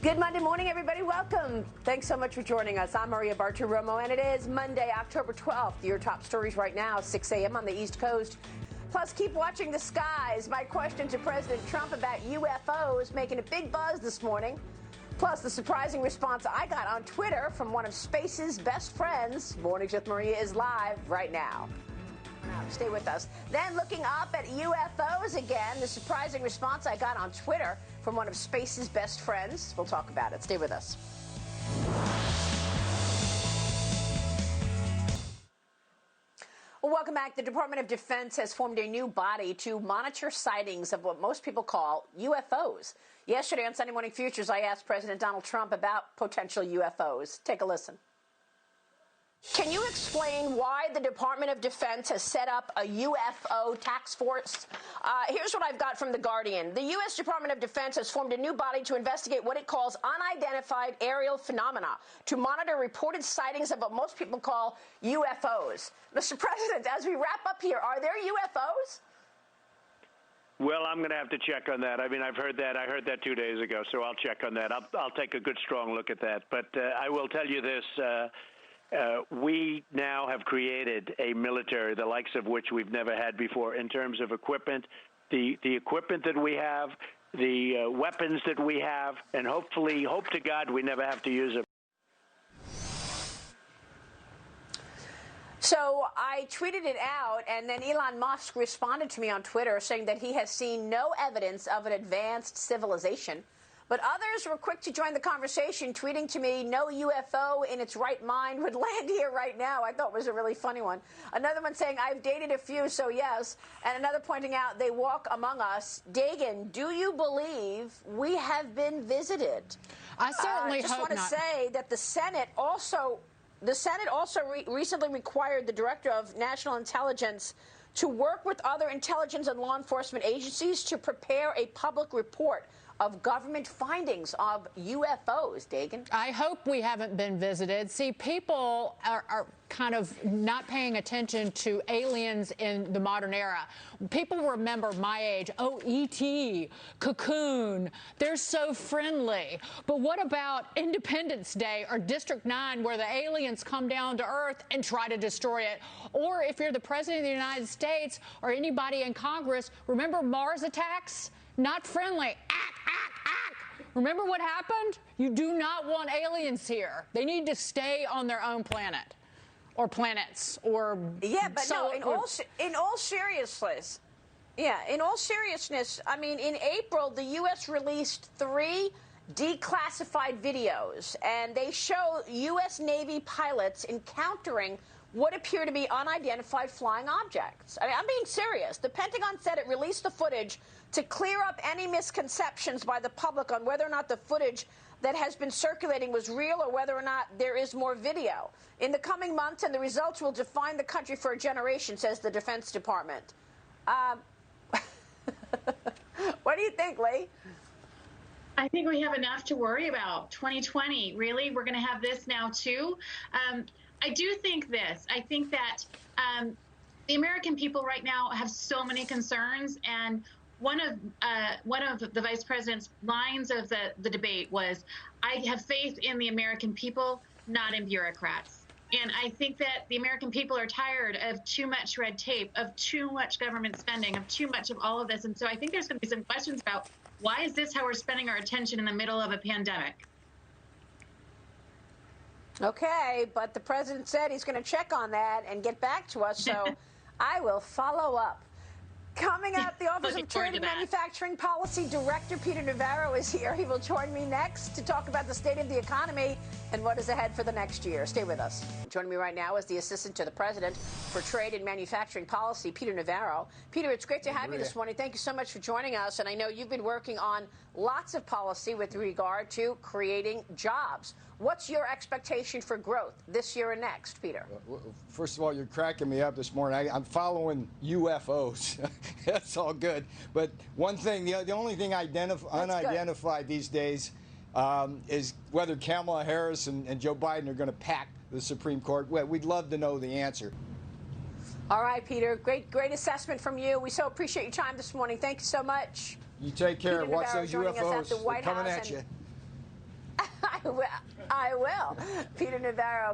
Good Monday morning, everybody. Welcome. Thanks so much for joining us. I'm Maria Bartiromo, and it is Monday, October 12th. Your top stories right now, 6 a.m. on the East Coast. Plus, keep watching the skies. My question to President Trump about UFOs making a big buzz this morning. Plus, the surprising response I got on Twitter from one of Space's best friends. Mornings with Maria is live right now. Stay with us. Then looking up at UFOs again, the surprising response I got on Twitter from one of Space's best friends. We'll talk about it. Stay with us. Well, welcome back. The Department of Defense has formed a new body to monitor sightings of what most people call UFOs. Yesterday on Sunday Morning Futures, I asked President Donald Trump about potential UFOs. Take a listen. Can you explain why the Department of Defense has set up a UFO task force? Here's what I've got from The Guardian. The U.S. Department of Defense has formed a new body to investigate what it calls unidentified aerial phenomena to monitor reported sightings of what most people call UFOs. Mr. President, as we wrap up here, are there UFOs? Well, I'm going to have to check on that. I mean, I've heard that. I heard that 2 days ago, so I'll check on that. I'll take a good, strong look at that. But I will tell you this. We now have created a military, the likes of which we've never had before in terms of equipment, the equipment that we have, the weapons that we have, and hopefully, hope to God, we never have to use them. So I tweeted it out, and then Elon Musk responded to me on Twitter saying that he has seen no evidence of an advanced civilization. But others were quick to join the conversation, tweeting to me, no UFO in its right mind would land here right now. I thought it was a really funny one. Another one saying, I've dated a few, so yes. And another pointing out, they walk among us. Dagan, do you believe we have been visited? I certainly hope not. I just want to say that the Senate also recently required the Director of National Intelligence to work with other intelligence and law enforcement agencies to prepare a public report of government findings of UFOs, Dagan. I hope we haven't been visited. See, people are kind of not paying attention to aliens in the modern era. People remember my age, oh, E.T., Cocoon, they're so friendly. But what about Independence Day or District 9 where the aliens come down to Earth and try to destroy it? Or if you're the President of the United States or anybody in Congress, remember Mars attacks? Not friendly. Remember what happened? You do not want aliens here. They need to stay on their own planet or planets or in all seriousness, I mean, in April, the U.S. released 3 declassified videos, and they show U.S. Navy pilots encountering what appear to be unidentified flying objects. I mean, I'm being serious. The Pentagon said it released the footage to clear up any misconceptions by the public on whether or not the footage that has been circulating was real or whether or not there is more video. In the coming months, and the results will define the country for a generation, says the Defense Department. What do you think, Lee? I think we have enough to worry about. 2020, really? We're going to have this now, too? I do think this. I think that the American people right now have so many concerns, and one of the vice president's lines of the debate was, I have faith in the American people, not in bureaucrats. And I think that the American people are tired of too much red tape, of too much government spending, of too much of all of this. And so I think there's going to be some questions about why is this how we're spending our attention in the middle of a pandemic? Okay, but the president said he's going to check on that and get back to us, so I will follow up. Coming up, the Office of Trade and Manufacturing Policy Director Peter Navarro is here. He will join me next to talk about the state of the economy and what is ahead for the next year. Stay with us. Joining me right now is the Assistant to the President for Trade and Manufacturing Policy, Peter Navarro. Peter, it's great to have you this morning. Thank you so much for joining us. And I know you've been working on lots of policy with regard to creating jobs. What's your expectation for growth this year and next, Peter? First of all, you're cracking me up this morning. I'm following UFOs. That's all good. But one thing, the only thing unidentified these days is whether Kamala Harris and Joe Biden are going to pack the Supreme Court. We'd love to know the answer. All right, Peter. Great assessment from you. We so appreciate your time this morning. Thank you so much. You take care. Peter Watch Navarro those joining us at UFOs. the White They're coming House at you. I will. Peter Navarro.